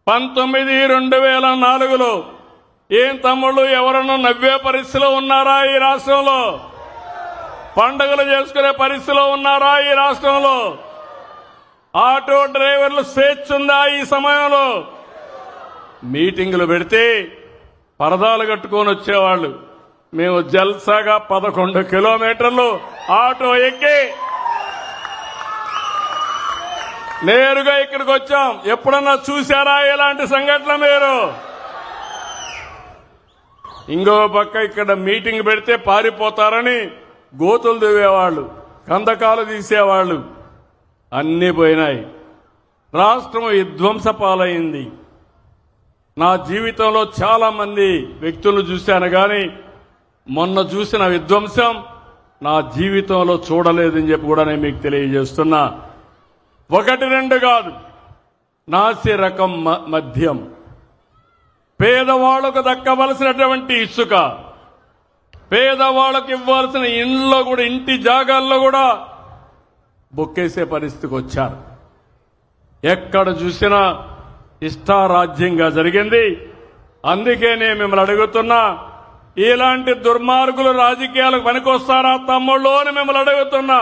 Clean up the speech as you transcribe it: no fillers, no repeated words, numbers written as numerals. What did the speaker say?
2004లో ఏం తమ్ముళ్ళు ఎవరన్నా నవ్వే పరిస్థితిలో ఉన్నారా ఈ రాష్ట్రంలో? పండుగలు చేసుకునే పరిస్థితిలో ఉన్నారా ఈ రాష్ట్రంలో? ఆటో డ్రైవర్లు స్వేచ్ఛ ఉందా ఈ సమయంలో? మీటింగులు పెడితే పరదాలు కట్టుకొని వచ్చేవాళ్ళు. మేము జల్సాగా 11 కిలోమీటర్లు ఆటో ఎక్కి నేరుగా ఇక్కడికి వచ్చాం. ఎప్పుడన్నా చూశారా ఇలాంటి సంఘటన మీరు? ఇంకో పక్క ఇక్కడ మీటింగ్ పెడితే పారిపోతారని గోతులు దువ్వేవాళ్ళు, కందకాలు తీసేవాళ్ళు. అన్నీ పోయినాయి. రాష్ట్రం విధ్వంస పాలైంది. నా జీవితంలో చాలా మంది వ్యక్తులు చూశాను కానీ మొన్న చూసిన విధ్వంసం నా జీవితంలో చూడలేదని చెప్పి కూడా నేను మీకు తెలియజేస్తున్నా. 1-2 కాదు, నాసి రకం మద్యం, పేదవాళ్లకు దక్కవలసినటువంటి ఇసుక, పేదవాళ్లకు ఇవ్వాల్సిన ఇండ్లో కూడా, ఇంటి జాగాల్లో కూడా బొక్కేసే పరిస్థితికి వచ్చారు. ఎక్కడ చూసినా ఇష్టారాజ్యంగా జరిగింది. అందుకే నేను మిమ్మల్ని అడుగుతున్నా, ఇలాంటి దుర్మార్గులు రాజకీయాలకు పనికొస్తారా తమ్ముళ్ళు అని మిమ్మల్ని అడుగుతున్నా.